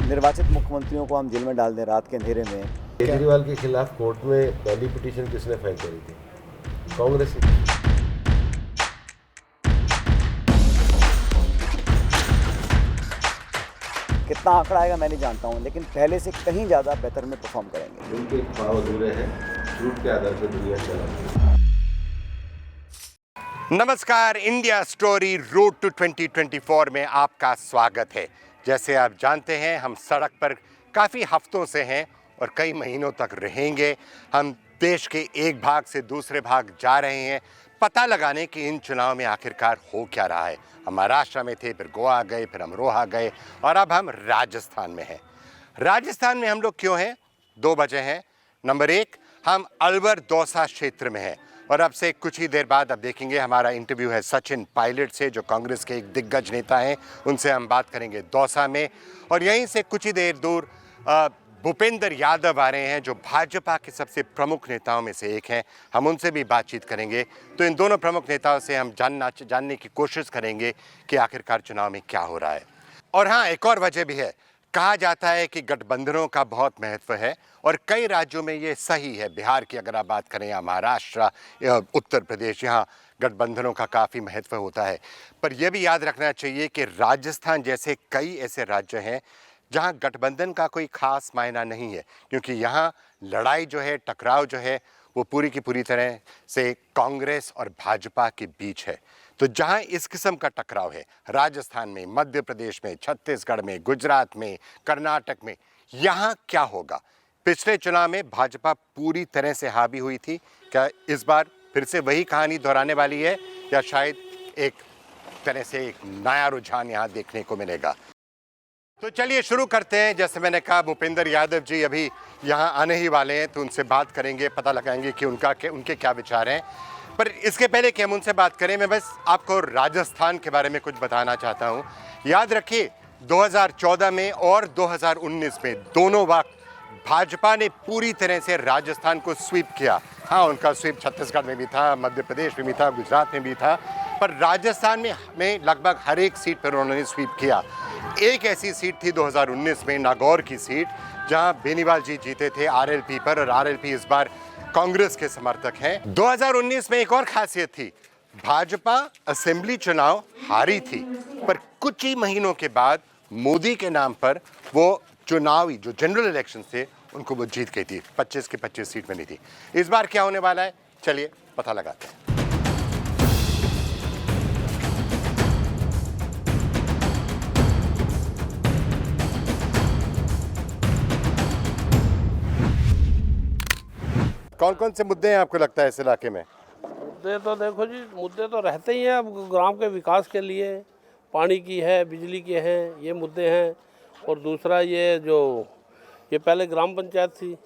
निर्वाचित मुख्यमंत्रियों को हम जेल में डाल दें रात के अंधेरे में। केजरीवाल के खिलाफ कोर्ट में पहली पिटीशन किसने फाइल करी थी? कांग्रेस। कितना आंकड़ा आएगा मैं नहीं जानता हूँ, लेकिन पहले से कहीं ज़्यादा बेहतर में परफॉर्म करेंगे। उनके भाव अधूरे हैं, झूठ के आधार पर दुनिया चला। नमस्कार, इंडिया स्टोरी रोड टू 2024 में आपका स्वागत है। जैसे आप जानते हैं, हम सड़क पर काफ़ी हफ्तों से हैं और कई महीनों तक रहेंगे। हम देश के एक भाग से दूसरे भाग जा रहे हैं पता लगाने कि इन चुनाव में आखिरकार हो क्या रहा है। हम महाराष्ट्र में थे, फिर गोवा गए, फिर अमरोहा गए और अब हम राजस्थान में हैं। राजस्थान में हम लोग क्यों हैं? दो वजह हैं। नंबर एक, हम अलवर दौसा क्षेत्र में हैं और अब से कुछ ही देर बाद अब देखेंगे हमारा इंटरव्यू है सचिन पायलट से, जो कांग्रेस के एक दिग्गज नेता हैं। उनसे हम बात करेंगे दौसा में। और यहीं से कुछ ही देर दूर भूपेंद्र यादव आ रहे हैं, जो भाजपा के सबसे प्रमुख नेताओं में से एक हैं। हम उनसे भी बातचीत करेंगे। तो इन दोनों प्रमुख नेताओं से हम जानने की कोशिश करेंगे कि आखिरकार चुनाव में क्या हो रहा है। और हाँ, एक और वजह भी है। कहा जाता है कि गठबंधनों का बहुत महत्व है और कई राज्यों में ये सही है। बिहार की अगर आप बात करें या महाराष्ट्र या उत्तर प्रदेश, यहाँ गठबंधनों का काफ़ी महत्व होता है। पर यह भी याद रखना चाहिए कि राजस्थान जैसे कई ऐसे राज्य हैं जहाँ गठबंधन का कोई खास मायना नहीं है, क्योंकि यहाँ लड़ाई जो है, टकराव जो है, वो पूरी की पूरी तरह से कांग्रेस और भाजपा के बीच है। तो जहां इस किस्म का टकराव है, राजस्थान में, मध्य प्रदेश में, छत्तीसगढ़ में, गुजरात में, कर्नाटक में, यहाँ क्या होगा? पिछले चुनाव में भाजपा पूरी तरह से हावी हुई थी। क्या इस बार फिर से वही कहानी दोहराने वाली है या शायद एक तरह से एक नया रुझान यहाँ देखने को मिलेगा? तो चलिए शुरू करते हैं। जैसे मैंने कहा, भूपेंद्र यादव जी अभी यहाँ आने ही वाले हैं, तो उनसे बात करेंगे, पता लगाएंगे कि उनके क्या विचार हैं। पर इसके पहले कि हम उनसे बात करें, मैं बस आपको राजस्थान के बारे में कुछ बताना चाहता हूँ। याद रखिए, 2014 में और 2019 में दोनों वक्त भाजपा ने पूरी तरह से राजस्थान को स्वीप किया। हाँ, उनका स्वीप छत्तीसगढ़ में भी था, मध्य प्रदेश में भी था, गुजरात में भी था, पर राजस्थान में लगभग हर एक सीट पर उन्होंने स्वीप किया। एक ऐसी सीट थी 2019 में, नागौर की सीट, जहां बेनीवाल जी जीते थे आरएलपी पर, और आरएलपी इस बार कांग्रेस के समर्थक हैं। 2019 में एक और खासियत थी, भाजपा असेंबली चुनाव हारी थी, पर कुछ ही महीनों के बाद मोदी के नाम पर वो चुनावी जो जनरल इलेक्शन थे उनको वो जीत गई थी। 25 की 25 सीट बनी थी। इस बार क्या होने वाला है, चलिए पता लगाते हैं। कौन कौन से मुद्दे हैं आपको लगता है इस इलाके में? मुद्दे तो देखो जी, मुद्दे तो रहते ही हैं। अब ग्राम के विकास के लिए पानी की है, बिजली के हैं, ये मुद्दे हैं। और दूसरा ये पहले ग्राम पंचायत थी,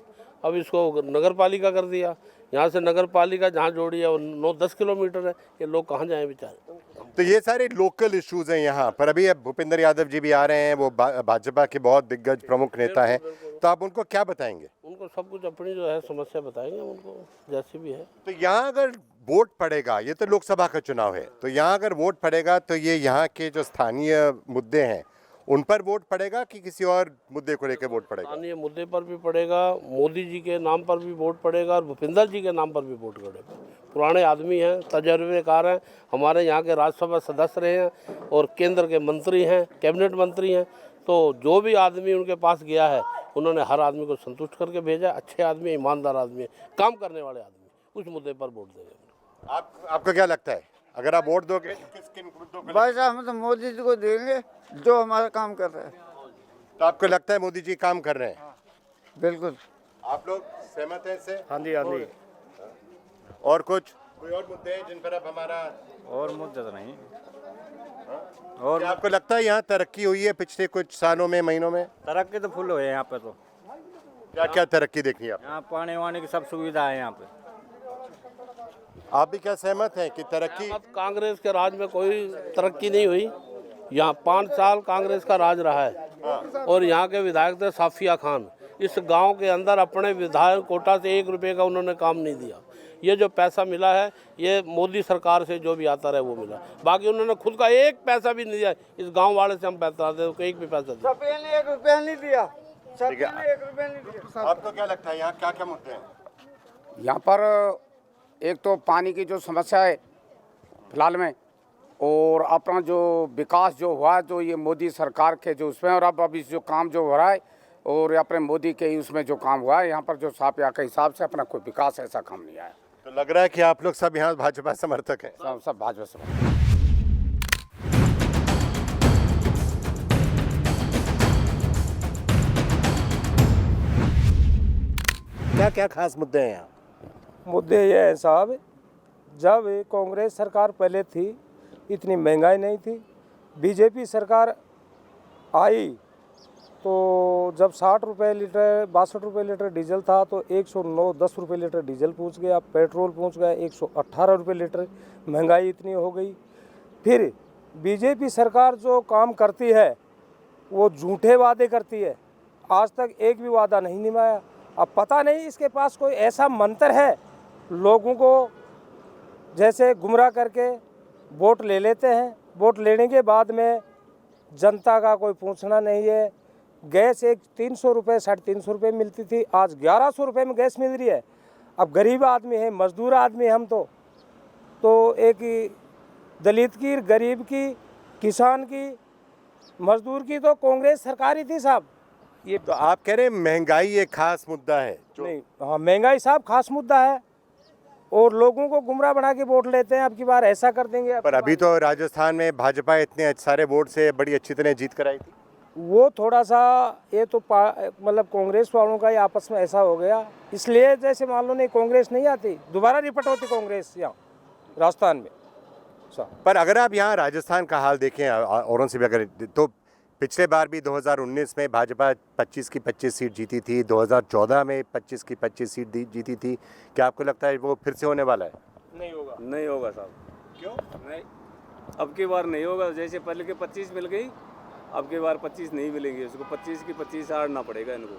अब इसको नगर पालिका कर दिया। यहाँ से नगर पालिका जहाँ जोड़ी है वो 9-10 किलोमीटर है। ये लोग कहाँ जाएं बेचारे? तो ये सारे लोकल इश्यूज हैं यहाँ पर। अभी अब भूपेंद्र यादव जी भी आ रहे हैं, वो भाजपा के बहुत दिग्गज प्रमुख नेता हैं, तो आप उनको क्या बताएंगे? उनको सब कुछ अपनी जो है समस्या बताएंगे उनको, जैसी भी है। तो यहाँ अगर वोट पड़ेगा, ये तो लोकसभा का चुनाव है, तो यहाँ अगर वोट पड़ेगा तो ये यहाँ के जो स्थानीय मुद्दे हैं उन पर वोट पड़ेगा कि किसी और मुद्दे को लेकर वोट पड़ेगा? स्थानीय मुद्दे पर भी पड़ेगा, मोदी जी के नाम पर भी वोट पड़ेगा और भूपेंद्र जी के नाम पर भी वोट पड़ेगा। पुराने आदमी हैं, तजर्बेकार हैं, हमारे यहाँ के राज्यसभा सदस्य रहे हैं और केंद्र के मंत्री हैं, कैबिनेट मंत्री हैं। तो जो भी आदमी उनके पास गया है, उन्होंने हर आदमी को संतुष्ट करके भेजा। अच्छे आदमी, ईमानदार आदमी है, काम करने वाले आदमी, उस मुद्दे पर वोट देंगे। आपको क्या लगता है, अगर आप वोट दोगे किन मुद्दों को? भाई साहब, हम तो मोदी जी को देंगे जो हमारा काम कर रहे हैं। तो आपको लगता है मोदी जी काम कर रहे हैं? बिल्कुल। आप लोग सहमत हैं इससे? हाँ जी, हाँ जी। और कोई और मुद्दे हैं जिन पर अब हमारा? और मुद्दे तो नहीं। और क्या आपको लगता है यहाँ तरक्की हुई है पिछले कुछ सालों में, महीनों में? तरक्की तो फुल हुई है यहाँ पे। तो क्या क्या तरक्की देखी आप? यहाँ पानी वानी की सब सुविधा है यहाँ पे। आप भी क्या सहमत हैं कि तरक्की? कांग्रेस के राज में कोई तरक्की नहीं हुई। यहाँ 5 साल कांग्रेस का राज रहा है और यहाँ के विधायक थे साफिया खान। इस गांव के अंदर अपने विधायक कोटा से 1 रुपये का उन्होंने काम नहीं दिया। ये जो पैसा मिला है ये मोदी सरकार से जो भी आता रहे वो मिला, बाकी उन्होंने खुद का 1 पैसा भी नहीं दिया। इस गांव वाले से हम पैसा आते हैं, 1 भी पैसा दिया। सभी ने 1 रुपया नहीं दिया, सभी ने 1 रुपया नहीं दिया। आपको क्या लगता है यहाँ क्या क्या मुद्दे हैं? यहाँ पर एक तो पानी की जो समस्या है फिलहाल में, और अपना जो विकास जो हुआ है जो ये मोदी सरकार के जो उसमें, और अब अभी जो काम जो हो रहा है और अपने मोदी के उसमें जो काम हुआ है यहाँ पर जो सापिया के हिसाब से अपना कोई विकास ऐसा काम नहीं आया। तो लग रहा है कि आप लोग सब यहाँ भाजपा समर्थक हैं। सब भाजपा से। क्या क्या खास मुद्दे हैं यहाँ? मुद्दे ये हैं साहब, जब कांग्रेस सरकार पहले थी इतनी महंगाई नहीं थी, बीजेपी सरकार आई तो जब 60 रुपये लीटर 62 रुपये लीटर डीजल था तो 109-10 रुपये लीटर डीजल पहुंच गया, पेट्रोल पहुंच गया 118 रुपये लीटर, महंगाई इतनी हो गई। फिर बीजेपी सरकार जो काम करती है वो झूठे वादे करती है, आज तक एक भी वादा नहीं निभाया। अब पता नहीं इसके पास कोई ऐसा मंत्र है, लोगों को जैसे गुमराह करके वोट ले लेते हैं, वोट लेने के बाद में जनता का कोई पूछना नहीं है। गैस एक 300 रुपये 350 रुपये मिलती थी, आज 1100 रुपये में गैस मिल रही है। अब गरीब आदमी है, मजदूर आदमी हम तो एक दलित की, गरीब की, किसान की, मजदूर की तो कांग्रेस सरकार ही थी साहब। ये तो आप कह रहे हैं महंगाई एक खास मुद्दा है जो... नहीं, हाँ महंगाई साहब खास मुद्दा है और लोगों को गुमराह बना के वोट लेते हैं। अब की बार ऐसा कर देंगे। पर अभी तो राजस्थान में भाजपा इतने सारे वोट से बड़ी अच्छी तरह जीत कर आई थी। वो थोड़ा सा ये तो मतलब कांग्रेस वालों का ही आपस में ऐसा हो गया, इसलिए जैसे मान लो नहीं कांग्रेस नहीं आती, दोबारा रिपीट होती कांग्रेस यहाँ राजस्थान में। पर अगर आप यहाँ राजस्थान का हाल देखें औरों से भी अगर, तो पिछले बार भी 2019 में भाजपा 25 की 25 सीट जीती थी, 2014 में 25 की 25 सीट जीती थी। क्या आपको लगता है वो फिर से होने वाला है? नहीं होगा साहब। क्यों नहीं, अब की बार नहीं होगा। जैसे पहले के 25 मिल गई, अब की बार 25 नहीं मिलेंगी उसको, 25 की 25 हारना पड़ेगा इनको।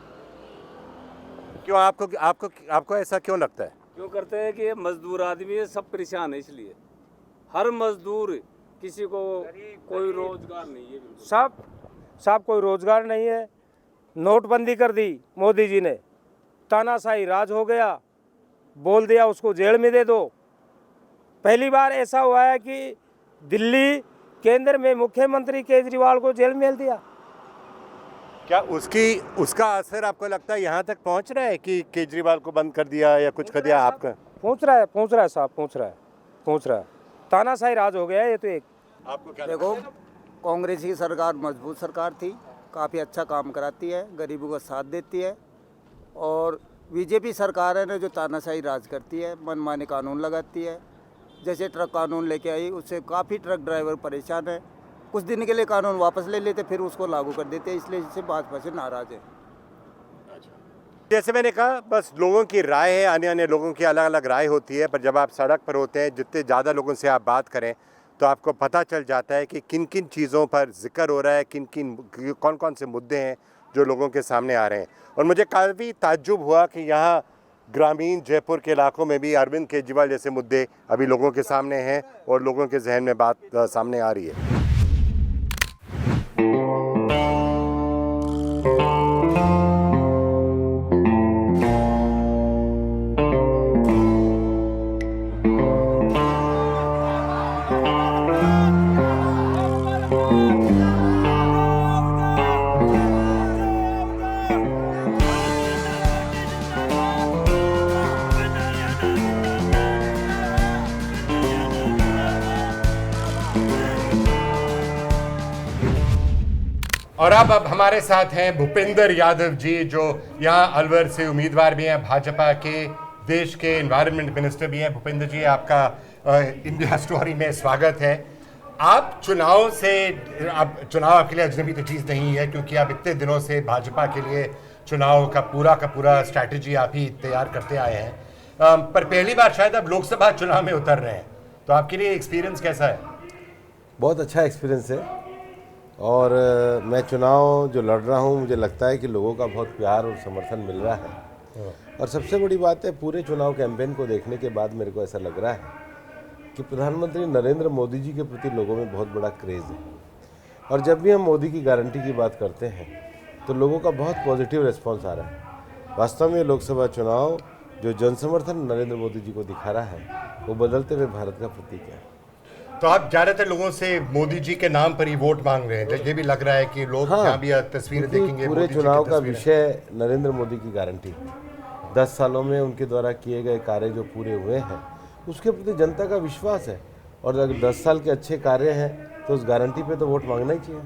क्यों आपको ऐसा क्यों लगता है? क्यों करते हैं कि ये मजदूर आदमी है, सब परेशान है, इसलिए हर मजदूर, किसी को कोई रोजगार नहीं है। साहब कोई रोजगार नहीं है। नोटबंदी कर दी मोदी जी ने, तानाशाही राज हो गया, बोल दिया उसको जेल में दे दो। पहली बार ऐसा हुआ है कि दिल्ली केंद्र में मुख्यमंत्री केजरीवाल को जेल में दिया। क्या उसका असर आपको लगता है यहाँ तक पहुँच रहा है कि केजरीवाल को बंद कर दिया या कुछ कर दिया? आपका पहुँच रहा है साहब, पहुँच रहा है। तानाशाही राज हो गया है ये तो। एक आपको क्या देखो, कांग्रेस की सरकार मजबूत सरकार थी, काफ़ी अच्छा काम कराती है, गरीबों का साथ देती है। और बीजेपी सरकार है ना जो तानाशाही राज करती है, मनमाने कानून लगाती है। जैसे ट्रक कानून लेके आई, उससे काफ़ी ट्रक ड्राइवर परेशान है। कुछ दिन के लिए कानून वापस ले लेते, फिर उसको लागू कर देते, इसलिए इससे भाजपा से नाराज है। जैसे मैंने कहा, बस लोगों की राय है, अन्य लोगों की अलग अलग राय होती है। पर जब आप सड़क पर होते हैं, जितने ज़्यादा लोगों से आप बात करें तो आपको पता चल जाता है कि किन किन चीज़ों पर जिक्र हो रहा है, कौन कौन से मुद्दे हैं जो लोगों के सामने आ रहे हैं। और मुझे काफ़ी ताज्जुब हुआ कि यहाँ ग्रामीण जयपुर के इलाकों में भी अरविंद केजरीवाल जैसे मुद्दे अभी लोगों के सामने हैं और लोगों के जहन में बात सामने आ रही है। और अब हमारे साथ हैं भूपेंद्र यादव जी, जो यहाँ अलवर से उम्मीदवार भी हैं भाजपा के, देश के एनवायरनमेंट मिनिस्टर भी हैं। भूपेंद्र जी, आपका इंडिया स्टोरी में स्वागत है। आप चुनाव आपके लिए अजनबी तो चीज़ नहीं है, क्योंकि आप इतने दिनों से भाजपा के लिए चुनाव का पूरा स्ट्रैटेजी आप ही तैयार करते आए हैं। पर पहली बार शायद आप लोकसभा चुनाव में उतर रहे हैं, तो आपके लिए एक्सपीरियंस कैसा है? बहुत अच्छा एक्सपीरियंस है। और मैं चुनाव जो लड़ रहा हूँ, मुझे लगता है कि लोगों का बहुत प्यार और समर्थन मिल रहा है। और सबसे बड़ी बात है, पूरे चुनाव कैंपेन को देखने के बाद मेरे को ऐसा लग रहा है कि प्रधानमंत्री नरेंद्र मोदी जी के प्रति लोगों में बहुत बड़ा क्रेज़ है। और जब भी हम मोदी की गारंटी की बात करते हैं तो लोगों का बहुत पॉजिटिव रिस्पॉन्स आ रहा है। वास्तव में लोकसभा चुनाव जो जनसमर्थन नरेंद्र मोदी जी को दिखा रहा है, वो बदलते हुए भारत का प्रतीक है। तो आप ज़्यादातर लोगों से मोदी जी के नाम पर ही वोट मांग रहे हैं, तो ये भी लग रहा है कि लोग यहाँ भी तस्वीरें देखेंगे। पूरे चुनाव का विषय नरेंद्र मोदी की गारंटी है। 10 सालों में उनके द्वारा किए गए कार्य जो पूरे हुए हैं, उसके प्रति जनता का विश्वास है। और अगर 10 साल के अच्छे कार्य हैं तो उस गारंटी पे तो वोट मांगना ही चाहिए।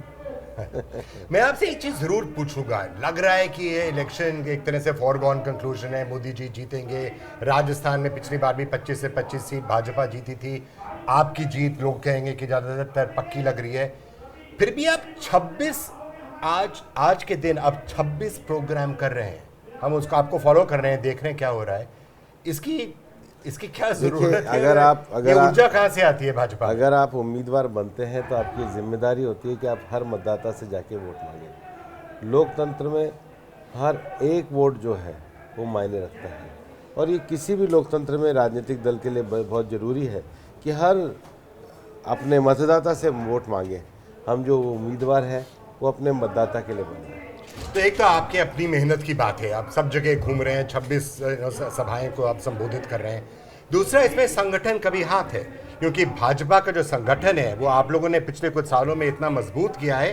मैं आपसे एक चीज जरूर पूछूंगा, लग रहा है कि ये इलेक्शन एक तरह से फॉरगॉन कंक्लूजन है, मोदी जी जीतेंगे। राजस्थान में पिछली बार भी 25 से 25 सीट भाजपा जीती थी। आपकी जीत लोग कहेंगे कि ज़्यादातर पक्की लग रही है। फिर भी आप 26 आज के दिन आप 26 प्रोग्राम कर रहे हैं, हम उसको आपको फॉलो कर रहे हैं, देख रहे हैं क्या हो रहा है। इसकी क्या जरूरत है? अगर ऊर्जा कहाँ से आती है भाजपा? अगर आप उम्मीदवार बनते हैं तो आपकी जिम्मेदारी होती है कि आप हर मतदाता से जाके वोट मांगें। लोकतंत्र में हर एक वोट जो है वो मायने रखता है। और ये किसी भी लोकतंत्र में राजनीतिक दल के लिए बहुत ज़रूरी है कि हर अपने मतदाता से वोट मांगे। हम जो उम्मीदवार हैं वो अपने मतदाता के लिए बन रहे हैं। तो एक तो आपके अपनी मेहनत की बात है, आप सब जगह घूम रहे हैं, 26 सभाएं को आप संबोधित कर रहे हैं। दूसरा, इसमें संगठन का भी हाथ है, क्योंकि भाजपा का जो संगठन है वो आप लोगों ने पिछले कुछ सालों में इतना मजबूत किया है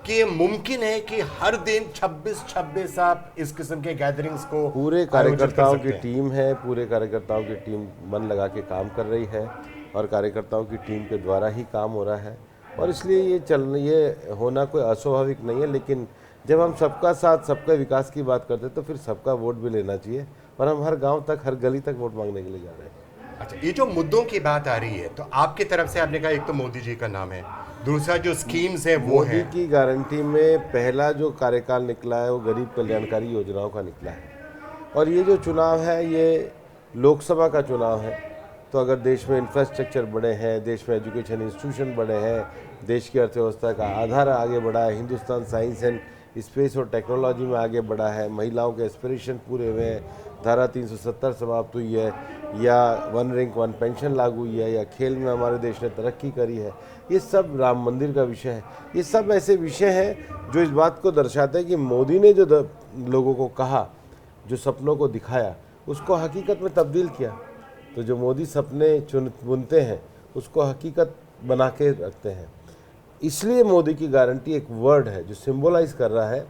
कि ये मुमकिन है कि हर दिन 26 आप इस किस्म के गैदरिंग्स को पूरे कार्यकर्ताओं की टीम है, पूरे कार्यकर्ताओं की टीम मन लगा के काम कर रही है और कार्यकर्ताओं की टीम के द्वारा ही काम हो रहा है। और इसलिए ये होना कोई अस्वाभाविक नहीं है। लेकिन जब हम सबका साथ सबका विकास की बात करते हैं तो फिर सबका वोट भी लेना चाहिए। और हम हर गांव तक, हर गली तक वोट मांगने के लिए जा रहे हैं। अच्छा, ये जो मुद्दों की बात आ रही है, तो आपकी तरफ से आपने कहा एक तो मोदी जी का नाम है, दूसरा जो स्कीम्स है वो है। मोदी की गारंटी में पहला जो कार्यकाल निकला है वो गरीब कल्याणकारी योजनाओं का निकला है। और ये जो चुनाव है ये लोकसभा का चुनाव है। तो अगर देश में इंफ्रास्ट्रक्चर बढ़े हैं, देश में एजुकेशन इंस्टीट्यूशन बढ़े हैं, देश की अर्थव्यवस्था का आधार आगे बढ़ा है, हिंदुस्तान साइंस एंड स्पेस और टेक्नोलॉजी में आगे बढ़ा है, महिलाओं के एस्पिरेशन पूरे हुए हैं, धारा 370 समाप्त हुई है, या 1 रैंक 1 पेंशन लागू हुई है, या खेल में हमारे देश ने तरक्की करी है, ये सब राम मंदिर का विषय है। ये सब ऐसे विषय हैं जो इस बात को दर्शाते हैं कि मोदी ने जो लोगों को कहा, जो सपनों को दिखाया, उसको हकीकत में तब्दील किया। तो जो मोदी सपने बुनते हैं उसको हकीकत बना के रखते हैं। इसलिए मोदी की गारंटी एक वर्ड है जो सिंबलाइज कर रहा है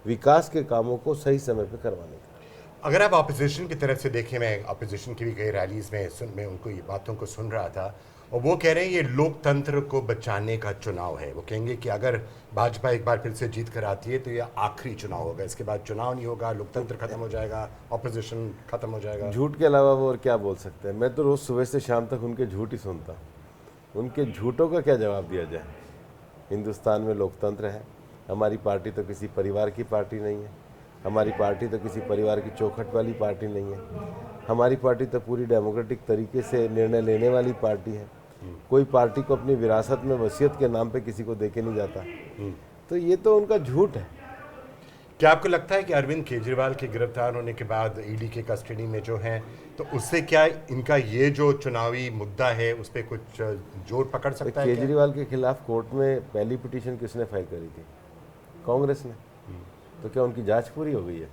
विकास के कामों को सही समय पे करवाने का। अगर आप ऑपोजिशन की तरफ से देखें, मैं ऑपोजिशन की भी कई रैलीज में मैं उनको ये बातों को सुन रहा था, और वो कह रहे हैं ये लोकतंत्र को बचाने का चुनाव है। वो कहेंगे कि अगर भाजपा एक बार फिर से जीत कर आती है तो ये आखिरी चुनाव होगा, इसके बाद चुनाव नहीं होगा, लोकतंत्र खत्म हो जाएगा, ऑपोजिशन खत्म हो जाएगा। झूठ के अलावा वो और क्या बोल सकते हैं? मैं तो रोज़ सुबह से शाम तक उनके झूठ ही सुनता हूँ। उनके झूठों का क्या जवाब दिया जाए? हिंदुस्तान में लोकतंत्र है। हमारी पार्टी तो किसी परिवार की पार्टी नहीं है, हमारी पार्टी तो किसी परिवार की चौखट वाली पार्टी नहीं है, हमारी पार्टी तो पूरी डेमोक्रेटिक तरीके से निर्णय लेने वाली पार्टी है। कोई पार्टी को अपनी विरासत में वसीयत के नाम पे किसी को देके नहीं जाता। तो ये तो उनका झूठ है। क्या आपको लगता है कि अरविंद केजरीवाल के गिरफ्तार होने के बाद ईडी के कस्टडी में जो हैं, तो उससे क्या इनका ये जो चुनावी मुद्दा है उस पर कुछ जोर पकड़ सकता है? केजरीवाल के खिलाफ कोर्ट में पहली पिटीशन किसने फाइल करी थी? कांग्रेस ने। तो क्या उनकी जांच पूरी हो गई है?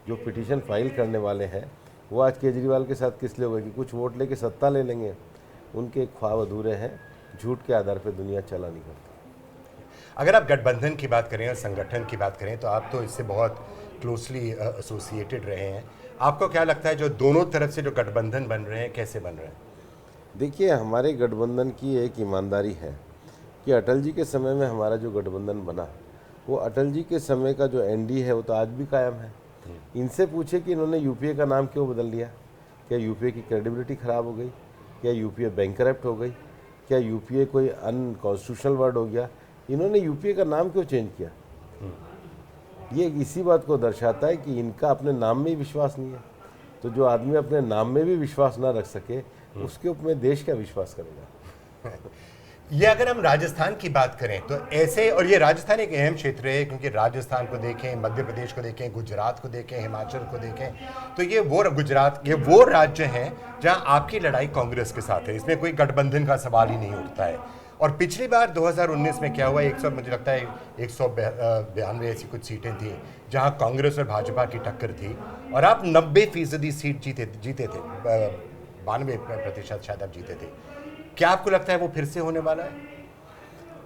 जो पिटीशन फाइल करने वाले हैं वो आज केजरीवाल के साथ किस लिए हो गए कि कुछ वोट लेके सत्ता ले लेंगे? उनके ख्वाब अधूरे हैं। झूठ के आधार पर दुनिया चला नहीं करती। अगर आप गठबंधन की बात करें और संगठन की बात करें तो आप तो इससे बहुत क्लोजली एसोसिएटेड रहे हैं। आपको क्या लगता है जो दोनों तरफ से जो गठबंधन बन रहे हैं कैसे बन रहे हैं? देखिए, हमारे गठबंधन की एक ईमानदारी है कि अटल जी के समय में हमारा जो गठबंधन बना वो अटल जी के समय का जो एनडी है वो तो आज भी कायम है। इनसे पूछे कि इन्होंने यूपीए का नाम क्यों बदल दिया? क्या यूपीए की क्रेडिबिलिटी ख़राब हो गई? क्या यूपीए बैंकरप्ट हो गई? क्या यूपीए कोई अनकॉन्स्टिट्यूशनल वर्ड हो गया? इन्होंने यूपीए का नाम क्यों चेंज किया? ये इसी बात को दर्शाता है कि इनका अपने नाम में ही विश्वास नहीं है। तो जो आदमी अपने नाम में भी विश्वास ना रख सके उसके ऊपर देश का विश्वास करेगा? ये अगर हम राजस्थान की बात करें तो ऐसे, और ये राजस्थान एक अहम क्षेत्र है क्योंकि राजस्थान को देखें, मध्य प्रदेश को देखें, गुजरात को देखें, हिमाचल को देखें, तो ये वो राज्य हैं जहां आपकी लड़ाई कांग्रेस के साथ है। इसमें कोई गठबंधन का सवाल ही नहीं उठता है। और पिछली बार 2019 में क्या हुआ, मुझे लगता है 192 ऐसी कुछ सीटें थी जहां कांग्रेस और भाजपा की टक्कर थी और आप 90% सीट जीते थे, 92% शायद आप जीते थे। क्या आपको लगता है वो फिर से होने वाला है?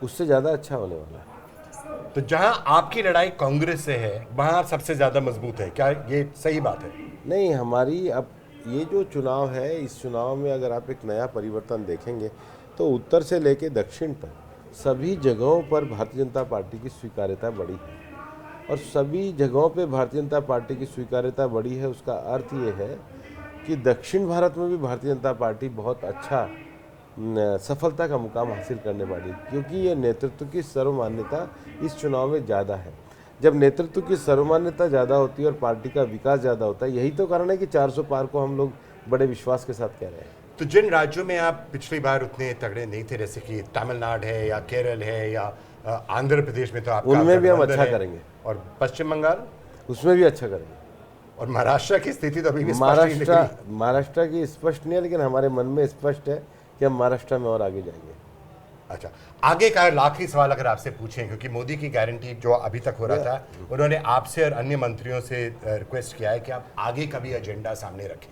उससे ज़्यादा अच्छा होने वाला है। तो जहां आपकी लड़ाई कांग्रेस से है वहां आप सबसे ज़्यादा मजबूत है, क्या ये सही बात है? नहीं, हमारी अब ये जो चुनाव है, इस चुनाव में अगर आप एक नया परिवर्तन देखेंगे तो उत्तर से लेकर दक्षिण तक सभी जगहों पर भारतीय जनता पार्टी की स्वीकार्यता बढ़ी है। और सभी जगहों पे भारतीय जनता पार्टी की स्वीकार्यता बढ़ी है, उसका अर्थ ये है कि दक्षिण भारत में भी भारतीय जनता पार्टी बहुत अच्छा सफलता का मुकाम हासिल करने वाली, क्योंकि ये नेतृत्व की सर्वमान्यता इस चुनाव में ज़्यादा है। जब नेतृत्व की सर्वमान्यता ज़्यादा होती है और पार्टी का विकास ज़्यादा होता है, यही तो कारण है कि 400 पार को हम लोग बड़े विश्वास के साथ कह रहे हैं। तो जिन राज्यों में आप पिछली बार उतने तगड़े नहीं थे, जैसे कि तमिलनाडु है या केरल है या आंध्र प्रदेश में, तो आप उनमें भी हम अच्छा करेंगे, और पश्चिम बंगाल उसमें भी अच्छा करेंगे। और महाराष्ट्र की स्थिति तो अभी भी स्पष्ट नहीं निकली। महाराष्ट्र की स्पष्ट नहीं है, लेकिन हमारे मन में स्पष्ट है कि हम महाराष्ट्र में और आगे जाएंगे। अच्छा, आगे का आखिरी सवाल अगर आपसे पूछें, क्योंकि मोदी की गारंटी जो अभी तक हो रहा था, उन्होंने आपसे और अन्य मंत्रियों से रिक्वेस्ट किया है कि आप आगे का भी एजेंडा सामने रखें।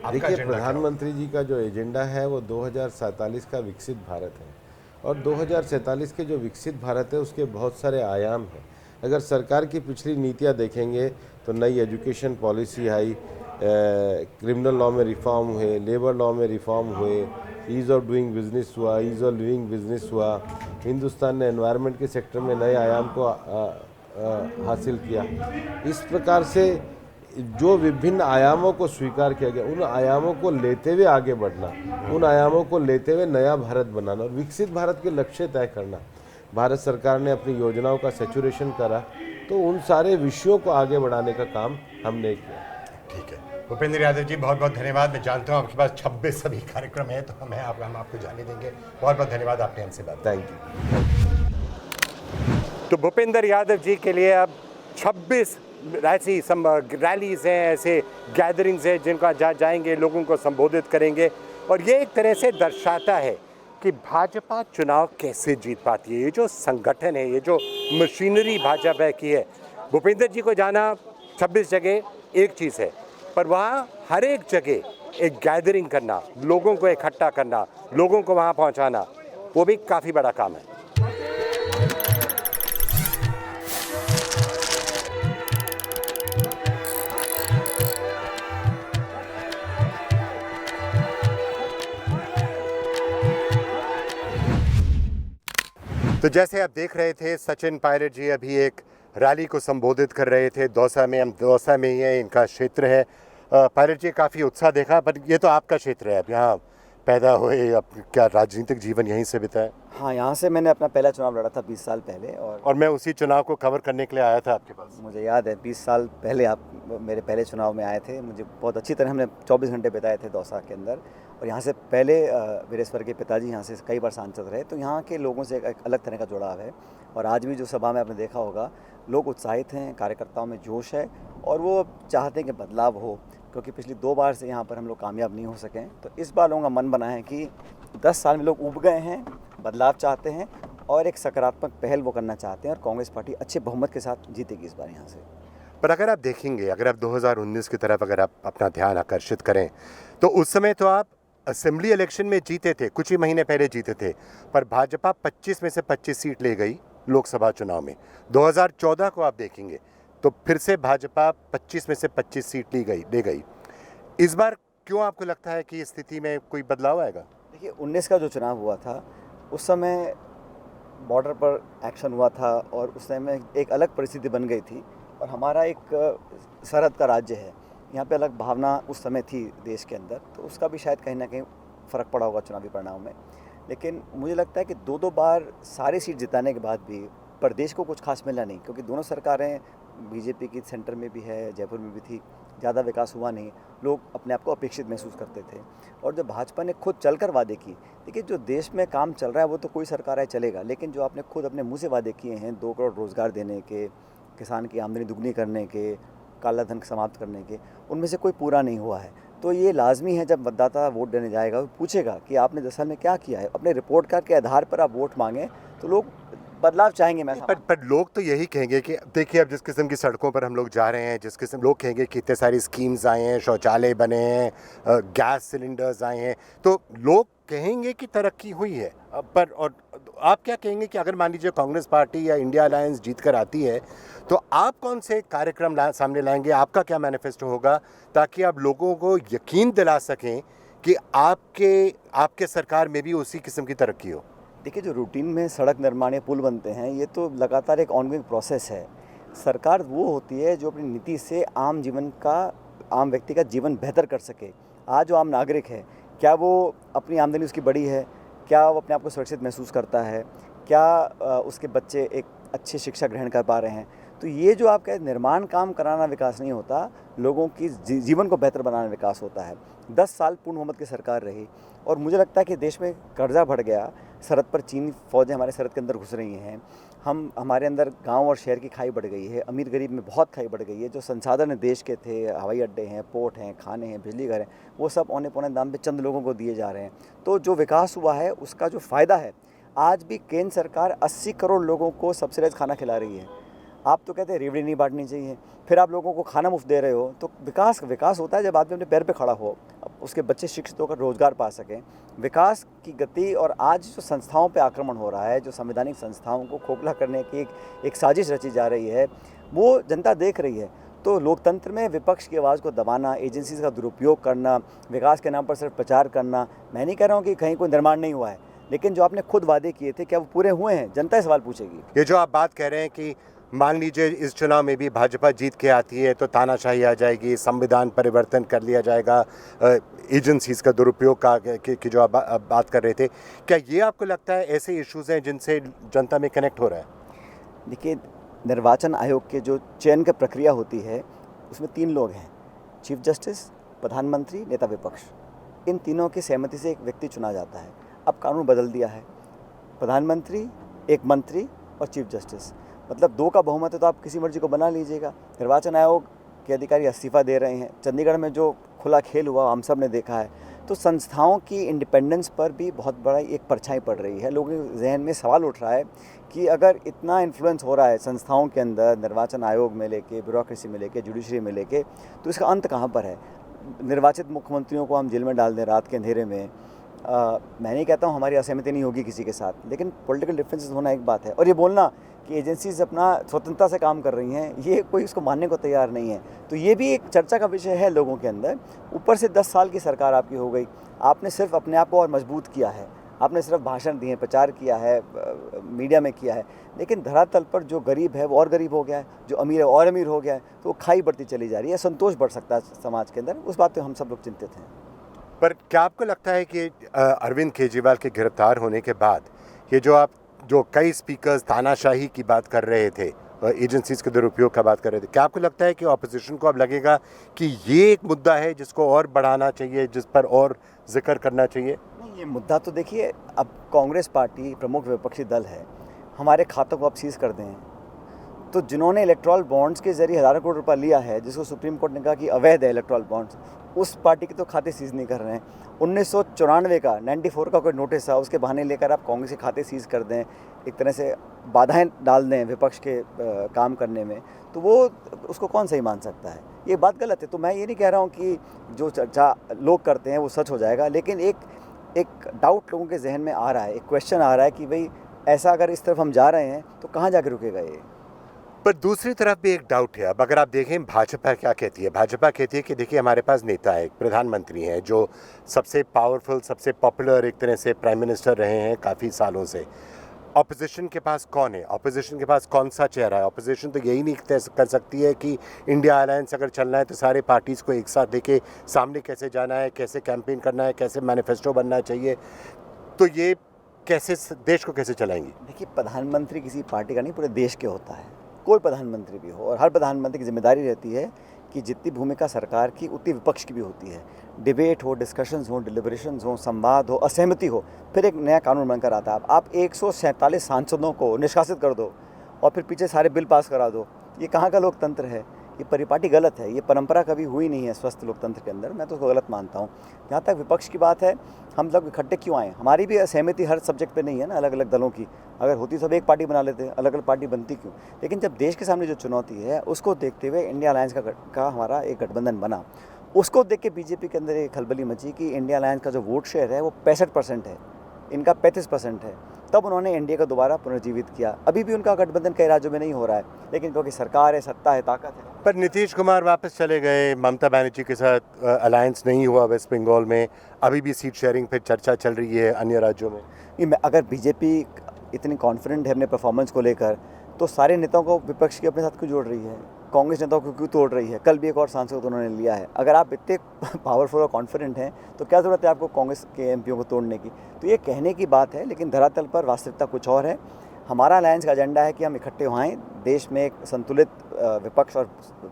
देखिए, प्रधानमंत्री जी का जो एजेंडा है वो 2047 का विकसित भारत है, और 2047 के जो विकसित भारत है उसके बहुत सारे आयाम हैं। अगर सरकार की पिछली नीतियाँ देखेंगे तो नई एजुकेशन पॉलिसी आई, क्रिमिनल लॉ में रिफॉर्म हुए, लेबर लॉ में रिफॉर्म हुए, ईज़ ऑफ डूइंग बिजनेस हुआ, ईज़ ऑफ लिविंग बिजनेस हुआ। हिंदुस्तान ने एनवायरनमेंट के सेक्टर में नए आयाम को हासिल किया। इस प्रकार से जो विभिन्न आयामों को स्वीकार किया गया, उन आयामों को लेते हुए आगे बढ़ना, उन आयामों को लेते हुए नया भारत बनाना और विकसित भारत के लक्ष्य तय करना। भारत सरकार ने अपनी योजनाओं का सैचुरेशन करा, तो उन सारे विषयों को आगे बढ़ाने का काम हमने किया। ठीक है, भूपेंद्र यादव जी, बहुत बहुत धन्यवाद। मैं जानता हूँ आपके पास 26 सभी कार्यक्रम है, तो हम आपको जाने देंगे। बहुत बहुत धन्यवाद, आपने हमसे बात। Thank you. तो भूपेंद्र यादव जी के लिए अब 26 ऐसी रैलीज हैं, ऐसे गैदरिंग्स हैं जिनका जाएंगे, लोगों को संबोधित करेंगे, और ये एक तरह से दर्शाता है कि भाजपा चुनाव कैसे जीत पाती है। ये जो संगठन है, ये जो मशीनरी भाजपा की है, भूपेंद्र जी को जाना 26 जगह एक चीज़ है, पर वहाँ हर एक जगह एक गैदरिंग करना, लोगों को इकट्ठा करना, लोगों को वहाँ पहुँचाना, वो भी काफ़ी बड़ा काम है। तो जैसे आप देख रहे थे, सचिन पायलट जी अभी एक रैली को संबोधित कर रहे थे दौसा में। हम दौसा में ही है, इनका क्षेत्र है। पायलट जी, काफ़ी उत्साह देखा, पर ये तो आपका क्षेत्र है, आप यहाँ पैदा हुए, अब क्या राजनीतिक जीवन यहीं से बिताया? हाँ, यहाँ से मैंने अपना पहला चुनाव लड़ा था 20 साल पहले, और मैं उसी चुनाव को कवर करने के लिए आया था आपके पास। मुझे याद है 20 साल पहले आप मेरे पहले चुनाव में आए थे। मुझे बहुत अच्छी तरह, हमने 24 घंटे बिताए थे दौसा के अंदर। और यहाँ से पहले वीरेश्वर के पिताजी यहाँ से कई बार सांसद रहे, तो यहाँ के लोगों से एक अलग तरह का जुड़ाव है। और आज भी जो सभा में आपने देखा होगा, लोग उत्साहित हैं, कार्यकर्ताओं में जोश है, और वो चाहते हैं कि बदलाव हो, क्योंकि पिछली 2 बार से यहाँ पर हम लोग कामयाब नहीं हो सके। तो इस बार लोगों का मन बना है कि 10 साल में लोग उब गए हैं, बदलाव चाहते हैं और एक सकारात्मक पहल वो करना चाहते हैं, और कांग्रेस पार्टी अच्छे बहुमत के साथ जीतेगी इस बार यहाँ से। पर अगर आप देखेंगे, अगर आप 2019 की तरफ अगर आप अपना ध्यान आकर्षित करें, तो उस समय तो आप असेंबली इलेक्शन में जीते थे, कुछ ही महीने पहले जीते थे, पर भाजपा 25 में से 25 सीट ले गई लोकसभा चुनाव में। 2014 को आप देखेंगे तो फिर से भाजपा 25 में से 25 सीट ले गई। इस बार क्यों आपको लगता है कि इस स्थिति में कोई बदलाव आएगा? देखिए, 19 का जो चुनाव हुआ था, उस समय बॉर्डर पर एक्शन हुआ था, और उस समय एक अलग परिस्थिति बन गई थी, और हमारा एक सरहद का राज्य है, यहाँ पे अलग भावना उस समय थी देश के अंदर, तो उसका भी शायद कहीं ना कहीं फ़र्क पड़ा होगा चुनावी परिणाम में। लेकिन मुझे लगता है कि 2-2 बार सारी सीट जिताने के बाद भी प्रदेश को कुछ खास मिला नहीं, क्योंकि दोनों सरकारें, बीजेपी की सेंटर में भी है, जयपुर में भी थी, ज़्यादा विकास हुआ नहीं, लोग अपने आप को अपेक्षित महसूस करते थे। और जो भाजपा ने खुद चलकर वादे किए, देखिए जो देश में काम चल रहा है वो तो कोई सरकार है चलेगा, लेकिन जो आपने खुद अपने मुंह से वादे किए हैं 2 करोड़ रोज़गार देने के, किसान की आमदनी दुगनी करने के, काला धन समाप्त करने के, उनमें से कोई पूरा नहीं हुआ है। तो ये लाजमी है जब मतदाता वोट देने जाएगा वो पूछेगा कि आपने 10 साल में क्या किया है। अपने रिपोर्ट कार्ड के आधार पर आप वोट मांगें तो लोग बदलाव चाहेंगे। मैं पर लोग तो यही कहेंगे कि देखिए अब जिस किस्म की सड़कों पर हम लोग जा रहे हैं, जिस किस्म लोग कहेंगे कि इतने सारी स्कीम्स आए हैं, शौचालय बने हैं, गैस सिलेंडर्स आए हैं, तो लोग कहेंगे कि तरक्की हुई है। पर और आप क्या कहेंगे कि अगर मान लीजिए कांग्रेस पार्टी या इंडिया अलायंस जीत कर आती है तो आप कौन से कार्यक्रम सामने लाएंगे, आपका क्या मैनिफेस्टो होगा ताकि आप लोगों को यकीन दिला सकें कि आपके सरकार में भी उसी किस्म की तरक्की हो? देखिए जो रूटीन में सड़क निर्माण या पुल बनते हैं ये तो लगातार एक ऑनगोइंग प्रोसेस है। सरकार वो होती है जो अपनी नीति से आम व्यक्ति का जीवन बेहतर कर सके। आज जो आम नागरिक है, क्या वो अपनी आमदनी उसकी बड़ी है, क्या वो अपने आप को सुरक्षित महसूस करता है, क्या उसके बच्चे एक अच्छी शिक्षा ग्रहण कर पा रहे हैं। तो ये जो आपका निर्माण काम कराना विकास नहीं होता, लोगों की जीवन को बेहतर बनाना विकास होता है। 10 साल पूर्ण बहुमत की सरकार रही और मुझे लगता है कि देश में कर्जा बढ़ गया। सरहद पर चीनी फ़ौजें हमारे सरहद के अंदर घुस रही हैं। हमारे अंदर गांव और शहर की खाई बढ़ गई है, अमीर गरीब में बहुत खाई बढ़ गई है। जो संसाधन देश के थे, हवाई अड्डे हैं, पोर्ट हैं, खाने हैं, बिजली घर हैं, वो सब औने पौने दाम पे चंद लोगों को दिए जा रहे हैं। तो जो विकास हुआ है उसका जो फ़ायदा है, आज भी केंद्र सरकार 80 करोड़ लोगों को सब्सिडाइज खाना खिला रही है। आप तो कहते हैं रेवड़ी नहीं बांटनी चाहिए, फिर आप लोगों को खाना मुफ्त दे रहे हो। तो विकास होता है जब आदमी अपने पैर पे खड़ा हो, उसके बच्चे शिक्षित होकर रोजगार पा सकें। विकास की गति और आज जो संस्थाओं पे आक्रमण हो रहा है, जो संवैधानिक संस्थाओं को खोखला करने की एक साजिश रची जा रही है, वो जनता देख रही है। तो लोकतंत्र में विपक्ष की आवाज़ को दबाना, एजेंसीज का दुरुपयोग करना, विकास के नाम पर सिर्फ प्रचार करना, मैं नहीं कह रहा हूँ कि कहीं कोई निर्माण नहीं हुआ है, लेकिन जो आपने खुद वादे किए थे क्या वो पूरे हुए हैं, जनता सवाल पूछेगी। ये जो आप बात कह रहे हैं कि मान लीजिए इस चुनाव में भी भाजपा जीत के आती है तो तानाशाही आ जाएगी, संविधान परिवर्तन कर लिया जाएगा, एजेंसीज का दुरुपयोग की जो आप बात कर रहे थे, क्या ये आपको लगता है ऐसे इश्यूज हैं जिनसे जनता में कनेक्ट हो रहा है? देखिए निर्वाचन आयोग के जो चयन की प्रक्रिया होती है उसमें 3 लोग हैं, चीफ जस्टिस, प्रधानमंत्री, नेता विपक्ष। इन तीनों की सहमति से एक व्यक्ति चुना जाता है। अब कानून बदल दिया है, प्रधानमंत्री, एक मंत्री और चीफ जस्टिस, मतलब 2 का बहुमत है तो आप किसी मर्जी को बना लीजिएगा। निर्वाचन आयोग के अधिकारी इस्तीफा दे रहे हैं। चंडीगढ़ में जो खुला खेल हुआ हम सब ने देखा है। तो संस्थाओं की इंडिपेंडेंस पर भी बहुत बड़ा एक परछाई पड़ रही है। लोगों के जहन में सवाल उठ रहा है कि अगर इतना इन्फ्लुएंस हो रहा है संस्थाओं के अंदर, निर्वाचन आयोग में लेके, ब्यूरोक्रेसी में लेके, जुडिशरी में लेके, तो इसका अंत कहाँ पर है? निर्वाचित मुख्यमंत्रियों को हम जेल में डाल दें रात के अंधेरे में। मैं नहीं कहता हूँ हमारी असहमति नहीं होगी किसी के साथ, लेकिन पॉलिटिकल डिफरेंसेस होना एक बात है, और ये बोलना कि एजेंसीज अपना स्वतंत्रता से काम कर रही हैं, ये कोई इसको मानने को तैयार नहीं है। तो ये भी एक चर्चा का विषय है लोगों के अंदर। ऊपर से 10 साल की सरकार आपकी हो गई, आपने सिर्फ अपने आप को और मजबूत किया है, आपने सिर्फ भाषण दिए, प्रचार किया है, मीडिया में किया है, लेकिन धरातल पर जो गरीब है वो और गरीब हो गया है, जो अमीर है और अमीर हो गया है। तो वो खाई बढ़ती चली जा रही है, संतोष बढ़ सकता है समाज के अंदर, उस बात पर हम सब लोग चिंतित हैं। पर क्या आपको लगता है कि अरविंद केजरीवाल के गिरफ्तार होने के बाद ये जो कई स्पीकर्स तानाशाही की बात कर रहे थे, एजेंसीज के दुरुपयोग का बात कर रहे थे, क्या आपको लगता है कि ऑपोजिशन को अब लगेगा कि ये एक मुद्दा है जिसको और बढ़ाना चाहिए, जिस पर और जिक्र करना चाहिए? नहीं, ये मुद्दा तो देखिए, अब कांग्रेस पार्टी प्रमुख विपक्षी दल है, हमारे खातों को अब सीज कर दें। तो जिन्होंने इलेक्ट्रल बॉन्ड्स के जरिए हज़ारों करोड़ रुपया लिया है, जिसको सुप्रीम कोर्ट ने कहा कि अवैध है इलेक्ट्रल बॉन्ड्स, उस पार्टी के तो खाते सीज नहीं कर रहे हैं। 1994 का 94 का कोई नोटिस था, उसके बहाने लेकर आप कांग्रेस के खाते सीज कर दें, एक तरह से बाधाएं डाल दें विपक्ष के काम करने में, तो वो उसको कौन सही मान सकता है? ये बात गलत है। तो मैं ये नहीं कह रहा हूँ कि जो चर्चा लोग करते हैं वो सच हो जाएगा, लेकिन एक डाउट लोगों के जहन में आ रहा है, एक क्वेश्चन आ रहा है कि भाई ऐसा अगर इस तरफ हम जा रहे हैं तो कहाँ जाके रुकेगा ये? पर दूसरी तरफ भी एक डाउट है। अब अगर आप देखें भाजपा क्या कहती है, भाजपा कहती है कि देखिए हमारे पास नेता है, प्रधानमंत्री हैं जो सबसे पावरफुल, सबसे पॉपुलर एक तरह से प्राइम मिनिस्टर रहे हैं काफ़ी सालों से। ऑपोजिशन के पास कौन है? ऑपोजिशन के पास कौन सा चेहरा है? ऑपोजिशन तो यही नहीं तय कर सकती है कि इंडिया अलायंस अगर चलना है तो सारे पार्टीज़ को एक साथ लेके सामने कैसे जाना है, कैसे कैंपेन करना है, कैसे मैनिफेस्टो बनना चाहिए। तो ये कैसे देश को कैसे चलाएंगी? देखिए, प्रधानमंत्री किसी पार्टी का नहीं, पूरे देश के होता है, कोई प्रधानमंत्री भी हो, और हर प्रधानमंत्री की जिम्मेदारी रहती है कि जितनी भूमिका सरकार की उतनी विपक्ष की भी होती है। डिबेट हो, डिस्कशंस हो, डिलिब्रेशंस हो, संवाद हो, असहमति हो, फिर एक नया कानून बनकर आता है। आप 147 सांसदों को निष्कासित कर दो और फिर पीछे सारे बिल पास करा दो, ये कहाँ का लोकतंत्र है? ये परिपाटी गलत है। ये परंपरा कभी हुई नहीं है स्वस्थ लोकतंत्र के अंदर। मैं तो उसको गलत मानता हूँ। जहाँ तक विपक्ष की बात है, हम लोग इकट्ठे क्यों आए? हमारी भी असहमति हर सब्जेक्ट पे नहीं है ना, अलग अलग दलों की। अगर होती सब एक पार्टी बना लेते, अलग अलग पार्टी बनती क्यों? लेकिन जब देश के सामने जो चुनौती है उसको देखते हुए इंडिया अलायंस का हमारा एक गठबंधन बना। उसको देख के बीजेपी के अंदर एक खलबली मची कि इंडिया अलायंस का जो वोट शेयर है वो 65% है, इनका 35% है। तब उन्होंने एनडीए को दोबारा पुनर्जीवित किया। अभी भी उनका गठबंधन कई राज्यों में नहीं हो रहा है, लेकिन क्योंकि सरकार है, सत्ता है, ताकत है। पर नीतीश कुमार वापस चले गए, ममता बनर्जी के साथ अलायंस नहीं हुआ वेस्ट बंगाल में, अभी भी सीट शेयरिंग पे चर्चा चल रही है अन्य राज्यों में। नहीं, अगर बीजेपी इतनी कॉन्फिडेंट है अपने परफॉर्मेंस को लेकर, तो सारे नेताओं को विपक्ष के अपने साथ क्यों जोड़ रही है? कांग्रेस नेताओं को क्यों तोड़ रही है? कल भी एक और सांसद को उन्होंने लिया है। अगर आप इतने पावरफुल और कॉन्फिडेंट हैं तो क्या ज़रूरत है आपको कांग्रेस के एमपीओ को तोड़ने की? तो ये कहने की बात है, लेकिन धरातल पर वास्तविकता कुछ और है। हमारा अलायंस का एजेंडा है कि हम इकट्ठे होएं, देश में एक संतुलित विपक्ष और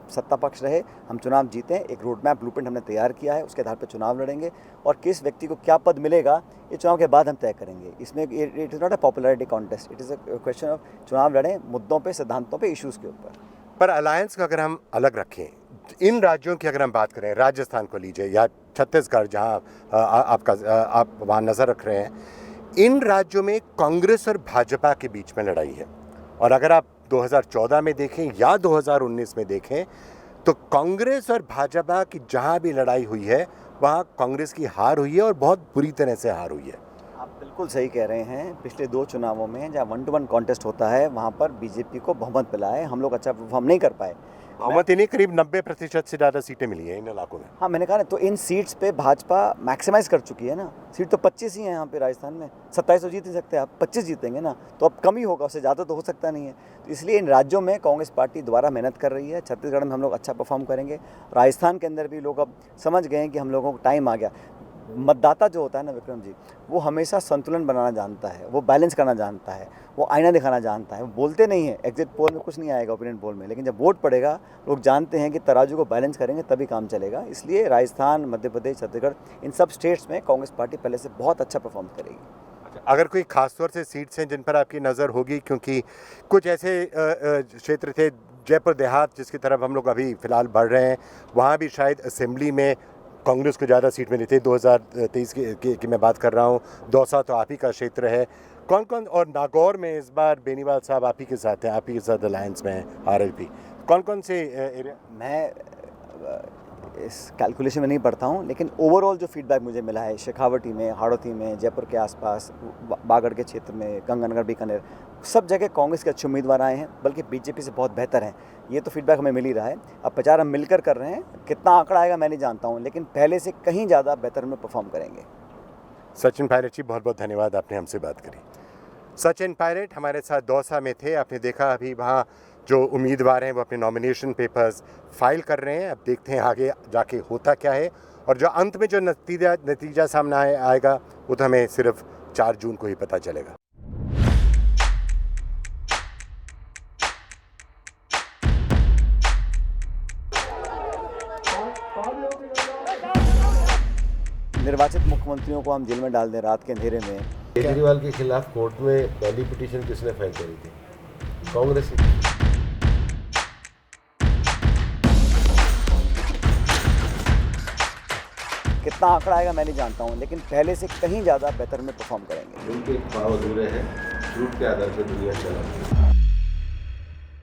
सत्ता पक्ष रहे, हम चुनाव जीतें। एक रोड मैप ब्लूप्रिंट हमने तैयार किया है, उसके आधार पर चुनाव लड़ेंगे और किस व्यक्ति को क्या पद मिलेगा ये चुनाव के बाद हम तय करेंगे। इसमें it is not a popularity contest, it is a question of चुनाव लड़ें मुद्दों पे, सिद्धांतों पे, इश्यूज़ के ऊपर। पर अलायंस का अगर हम अलग रखें, इन राज्यों की अगर हम बात करें, राजस्थान को लीजिए या छत्तीसगढ़ जहां आप वहां नज़र रख रहे हैं, इन राज्यों में कांग्रेस और भाजपा के बीच में लड़ाई है। और अगर आप 2014 में देखें या 2019 में देखें तो कांग्रेस और भाजपा की जहां भी लड़ाई हुई है वहां कांग्रेस की हार हुई है और बहुत बुरी तरह से हार हुई है। आप बिल्कुल सही कह रहे हैं। पिछले 2 चुनावों में जहाँ 1-to-1 कॉन्टेस्ट होता है वहाँ पर बीजेपी को बहुमत मिला है। हम लोग अच्छा परफॉर्म नहीं कर पाए। बहुमत इन्हें करीब 90% से ज़्यादा सीटें मिली हैं इन इलाकों में। हाँ, मैंने कहा ना, तो इन सीट्स पे भाजपा मैक्सिमाइज कर चुकी है ना। सीट तो 25 ही हैं यहाँ पे राजस्थान में, 27 तो जीत नहीं सकते आप, 25 जीतेंगे ना, तो अब कम ही होगा, उससे ज़्यादा तो हो सकता नहीं है। तो इसलिए इन राज्यों में कांग्रेस पार्टी दोबारा मेहनत कर रही है। छत्तीसगढ़ में हम लोग अच्छा परफॉर्म करेंगे। राजस्थान के अंदर भी लोग अब समझ गए हैं कि हम लोगों को टाइम आ गया। मतदाता जो होता है ना विक्रम जी, वो हमेशा संतुलन बनाना जानता है, वो बैलेंस करना जानता है, वो आईना दिखाना जानता है। वो बोलते नहीं है, एग्जिट पोल में कुछ नहीं आएगा, ओपिनियन पोल में, लेकिन जब वोट पड़ेगा लोग जानते हैं कि तराजू को बैलेंस करेंगे तभी काम चलेगा। इसलिए राजस्थान, मध्य प्रदेश, छत्तीसगढ़, इन सब स्टेट्स में कांग्रेस पार्टी पहले से बहुत अच्छा परफॉर्म करेगी। अगर कोई खास तौर से सीट्स हैं जिन पर आपकी नज़र होगी, क्योंकि कुछ ऐसे क्षेत्र थे, जयपुर देहात जिसकी तरफ हम लोग अभी फ़िलहाल बढ़ रहे हैं, वहाँ भी शायद असेंबली में कांग्रेस को ज़्यादा सीट मिली थी। 2023 की मैं बात कर रहा हूँ। दौसा तो आप ही का क्षेत्र है। कौन कौन, और नागौर में इस बार बेनीवाल साहब आप ही के साथ हैं, आप ही के साथ अलायंस में हैं आरएलपी, कौन कौन से एरिया? मैं इस कैलकुलेशन में नहीं पढ़ता हूँ, लेकिन ओवरऑल जो फीडबैक मुझे मिला है, शेखावटी में, हाड़ौती में, जयपुर के आसपास, बागड़ के क्षेत्र में, गंगानगर, बीकानेर, सब जगह कांग्रेस के अच्छे उम्मीदवार आए हैं, बल्कि बीजेपी से बहुत बेहतर हैं। ये तो फीडबैक हमें मिल ही रहा है। अब प्रचार हम मिलकर कर रहे हैं। कितना आंकड़ा आएगा मैं नहीं जानता हूँ, लेकिन पहले से कहीं ज़्यादा बेहतर में परफॉर्म करेंगे। सचिन पायलट जी, बहुत बहुत धन्यवाद, आपने हमसे बात करी। सचिन पायलट हमारे साथ दौसा में थे। आपने देखा अभी वहाँ जो उम्मीदवार हैं वो अपने नॉमिनेशन पेपर्स फाइल कर रहे हैं। अब देखते हैं आगे जाके होता क्या है, और जो अंत में जो नतीजा सामने आएगा वो तो हमें सिर्फ 4 जून को ही पता चलेगा। निर्वाचित मुख्यमंत्रियों को हम जेल में डाल दें रात के अंधेरे में। केजरीवाल के खिलाफ कोर्ट में पहली पिटीशन किसने फाइल करी थी? कांग्रेस। कितना आंकड़ा आएगा मैं नहीं जानता हूँ, लेकिन पहले से कहीं ज़्यादा बेहतर में परफॉर्म करेंगे। उनके भाव अधूरे हैं, झूठ के आधार पर दुनिया चला।